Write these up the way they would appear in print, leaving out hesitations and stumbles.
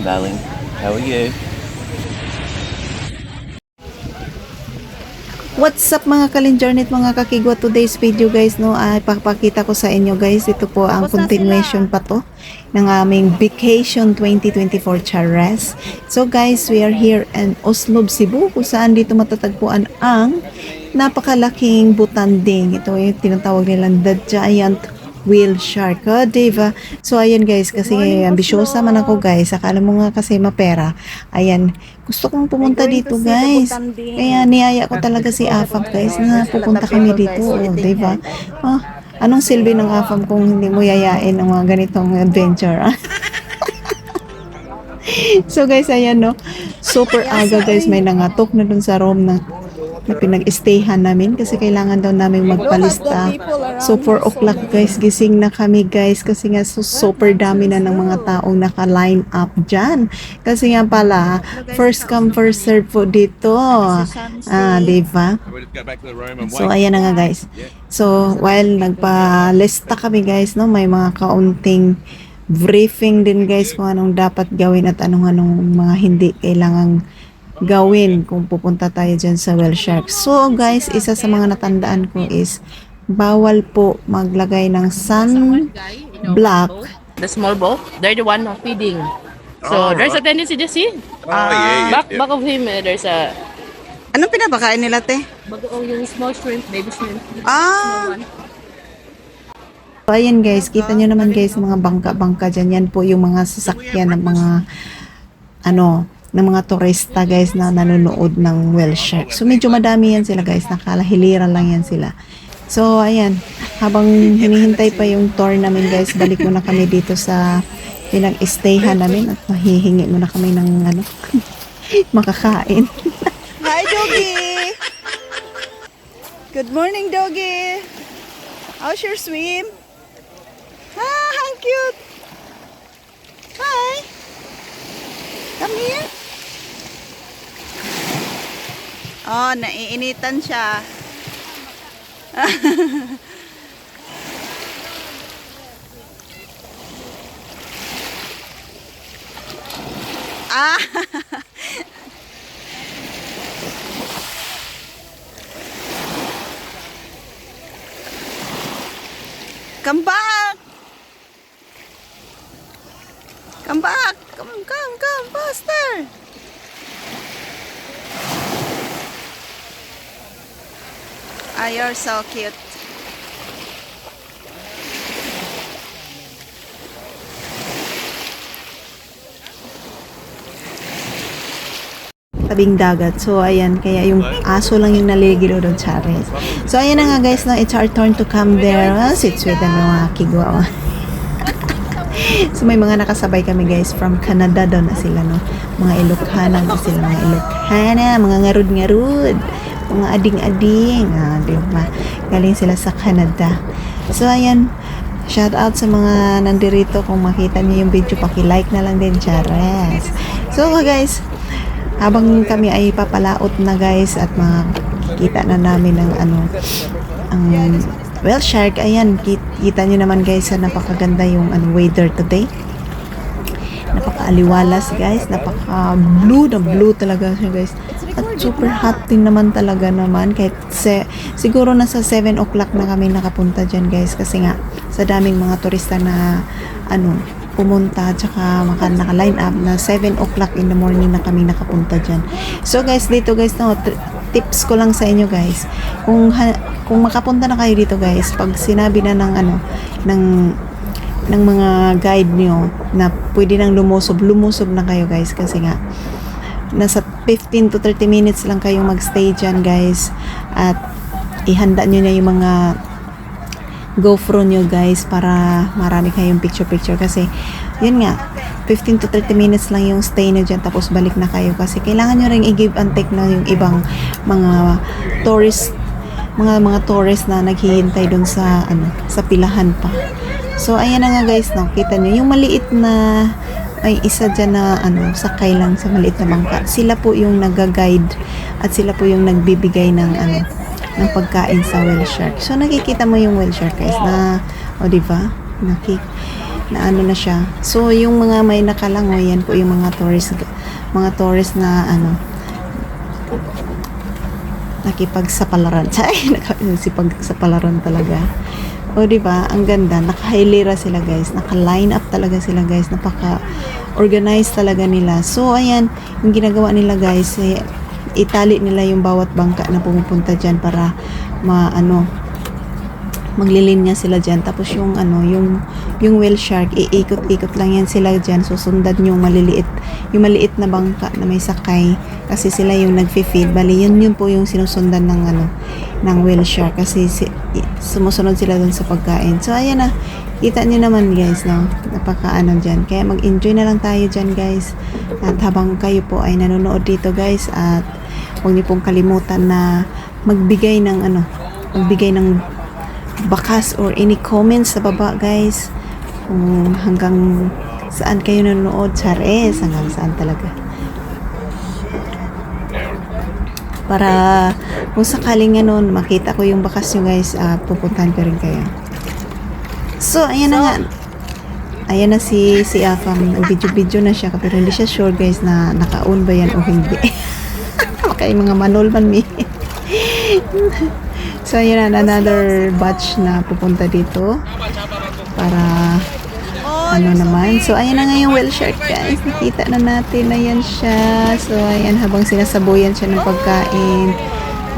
welcome, darling. How are you? What's up mga kalinjarnit, mga kakigwa, today's video guys, no, ay papakita ko sa inyo guys, ito po ang continuation pa to ng aming vacation 2024 Chares. So guys, we are here in Oslob, Cebu, kung saan dito matatagpuan ang napakalaking butanding. Ito yung tinatawag nilang the giant whale shark, diba? So ayan guys, kasi ambisyosa man ako guys, akala mo nga kasi mapera. Ayan, gusto kong pumunta dito guys, kaya niyaya ko talaga si Afam guys na pupunta kami dito, diba? Anong silbi ng Afam kung hindi mo yayain ng mga ganitong adventure? So guys, ayan no, super aga guys, may nangatok na dun sa room na pinag-stayhan namin kasi kailangan daw namin magpalista. So 4 o'clock guys, gising na kami guys kasi nga super dami na ng mga taong naka-line up dyan. Kasi nga pala, first come first serve po dito. Diba? So ayan na nga guys. So while nagpalista kami guys, no, may mga kaunting briefing din guys kung anong dapat gawin at anong mga hindi kailangang gawin kung pupunta tayo dyan sa whale shark. So guys, isa sa mga natandaan ko is bawal po maglagay ng sun block. The small boat, they're the one feeding. So there's a tendency to see. Back of him, there's a Anong pinapakain nila, te? bagoong yung small shrimp, baby shrimp. Ah! So ayan guys, kita nyo naman guys mga bangka-bangka dyan. Yan po yung mga sasakyan ng mga ng mga turista guys na nanonood ng whale shark. So medyo madami yan sila guys, nakalahilira lang yan sila. So ayan, habang hinihintay pa yung tour namin guys, balik muna kami dito sa pinag-stayhan namin at mahihingi muna kami ng makakain. Hi Doggy! Good morning Doggy! How's your swim? How cute! Hi! Come here! Oh, naiinitan siya. Come back! Come back! Come faster! You're so cute. Tabing dagat. So, ayan. Kaya yung aso lang yung naligilo doon, Charis. So, ayan na nga guys. No, it's our turn to come there. Sits with mga kigwa. So, may mga nakasabay kami guys from Canada doon na sila, no? Mga Ilocana na sila. Mga Ilocana. Mga ngarud-ngarud. Mga ading-ading. Diba? Galing sila sa Canada. So, ayan. Shout out sa mga nandirito. Kung makita niyo yung video, paki-like na lang din, Charis. So, guys, habang kami ay papalaot na guys at makikita na namin ng ang whale shark, ayan, kita nyo naman guys sa napakaganda yung weather today. Napaka-aliwalas guys, napaka-blue na blue talaga siya guys. At super hot din naman talaga naman kahit siguro nasa 7 o'clock na kami nakapunta dyan guys kasi nga sa daming mga turista na pumunta tsaka naka-line up na 7 o'clock in the morning na kami nakapunta dyan. So guys, dito guys, no, tips ko lang sa inyo guys, kung makapunta na kayo dito guys, pag sinabi na ng mga guide nyo na pwede nang lumusob na kayo guys kasi nga nasa 15 to 30 minutes lang kayong magstay dyan guys at ihanda nyo na yung mga GoPro nyo guys para marami kayong picture kasi yun nga 15 to 30 minutes lang yung stay nyo dyan tapos balik na kayo kasi kailangan nyo rin i-give and take na yung ibang mga tourist na naghihintay dun sa sa pilahan pa. So ayan na nga guys, no, kita nyo yung maliit na may isa dyan na sakay lang sa maliit na bangka. Sila po yung nag-guide at sila po yung nagbibigay ng ng pagkain sa whale shark. So nakikita mo yung whale shark guys na diba? na ano na siya. So, yung mga may nakalangoy, yan po yung mga tourist na ano, nakipagsapalaran. Nakipagsapalaran talaga. O, di ba? Ang ganda. Nakahilera sila, guys. Naka-line up talaga sila, guys. Napaka-organized talaga nila. So, ayan, yung ginagawa nila, guys, itali nila yung bawat bangka na pumupunta dyan para maglilinya sila dyan. Tapos yung whale shark, iikot-ikot lang yan sila dyan. Susundan yung maliit na bangka na may sakay. Kasi sila yung nagfi-feed. Bali, yun po yung sinusundan ng whale shark. Kasi sumusunod sila dun sa pagkain. So, ayan na. Kita nyo naman, guys, no? Napaka-ano dyan. Kaya mag-enjoy na lang tayo dyan, guys. At habang kayo po ay nanonood dito, guys, at huwag niyo pong kalimutan na magbigay ng bakas or any comments sa baba, guys, kung hanggang saan kayo nanonood. Chares, hanggang saan talaga, para kung sakaling makita ko yung bakas nyo, guys, pupuntahan ko rin kayo. So, ayan na nga, ayan na si Afam, nag-video na siya, pero hindi siya sure, guys, na naka-on ba yan o hindi. Baka yung mga manol man mi. So, ayan na, another batch na pupunta dito para naman. So, ayan na nga yung whale shark, guys. Nakita na natin na yan siya. So, ayan, habang sinasabuyan siya ng pagkain.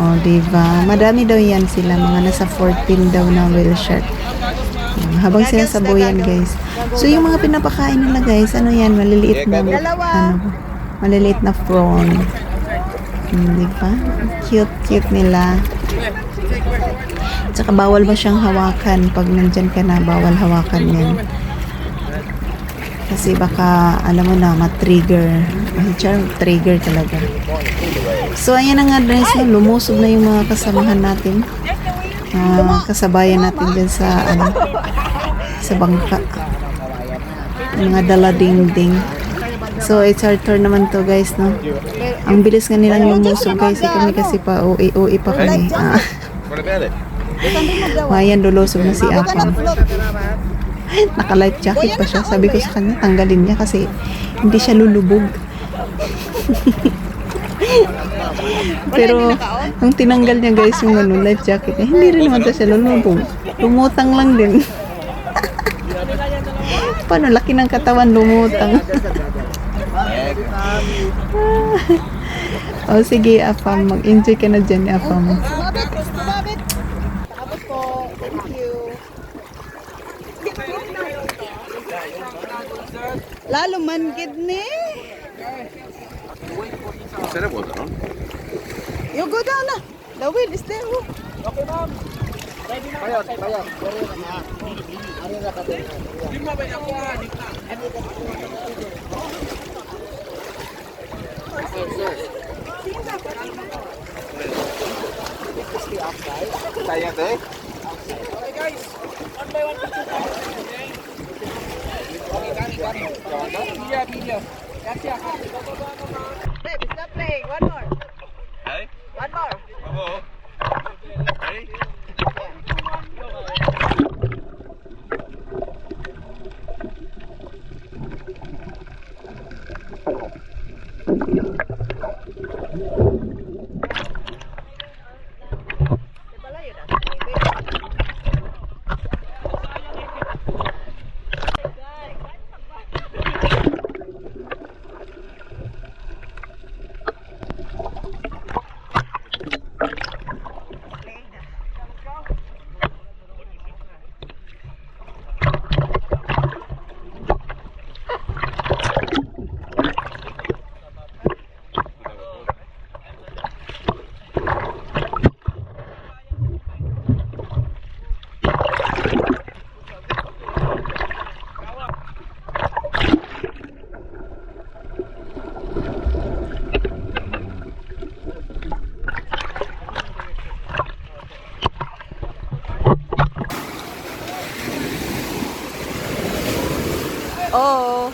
O, diba? Madami daw yan sila. Mga nasa 14 daw na whale shark. Habang sinasabuyan, guys. So, yung mga pinapakain nila, guys, yan? Maliliit na prawn. Diba? Cute nila. Tsaka bawal mo siyang hawakan pag nandyan ka na, bawal hawakan yan kasi baka alam mo na trigger talaga. So ayan na nga, guys, lumusob na yung mga kasamahan natin, kasabayan natin dyan sa bangka, mga dala-ding-ding. So it's our turn naman to, guys, no? Ang bilis nga nilang lumusob, guys, kami kasi pa uwi pa kami. Ayan, lulusob na si Afam. Naka-life jacket pa siya. Sabi ko sa kanya, tanggalin niya kasi hindi siya lulubog. Pero nung tinanggal niya, guys, yung life jacket niya, hindi rin naman siya lulubog. Lumutang lang din. Paano laki ng katawan, lumutang. O sige, Afam, mag-enjoy ka na dyan, Afam. Lalo man gid ni. Said it wasn't on. You go down na. The wheel is there. Okay, ma'am. Ready na. Bayad. Ari na pati. Di mo ba ako di ka? Stay outside. Kaya deh. Okay, guys. One by one picture tayo. Okay? Okay, kani. Video. Kasi ako. Babe, stop playing. One more. Hey? One more. Bravo. Ready? Oh.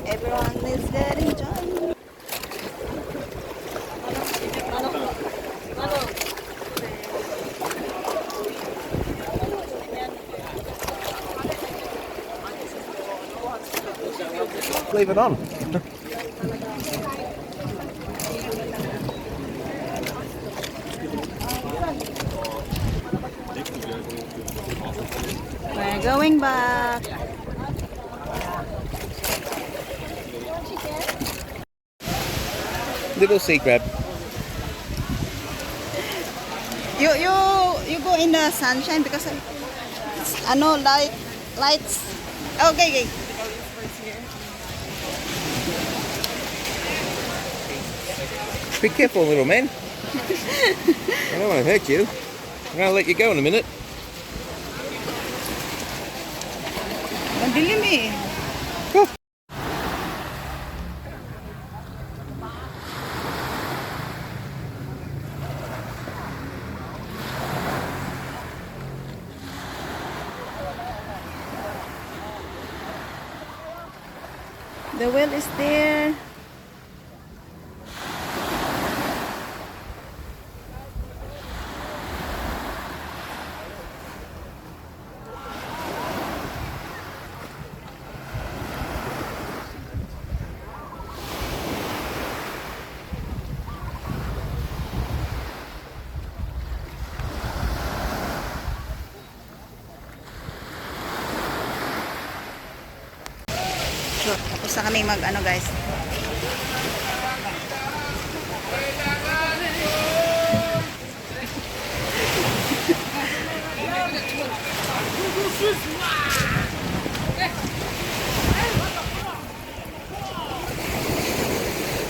Everyone is getting drunk. Leave it on. We're going back. Little sea crab. You go in the sunshine because it's, lights. Okay. Be careful, little man. I don't want to hurt you. I'm going to let you go in a minute. Madilim eh. The whale is there. So, tapos na kami mag ano guys.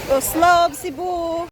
Oslob, Cebu.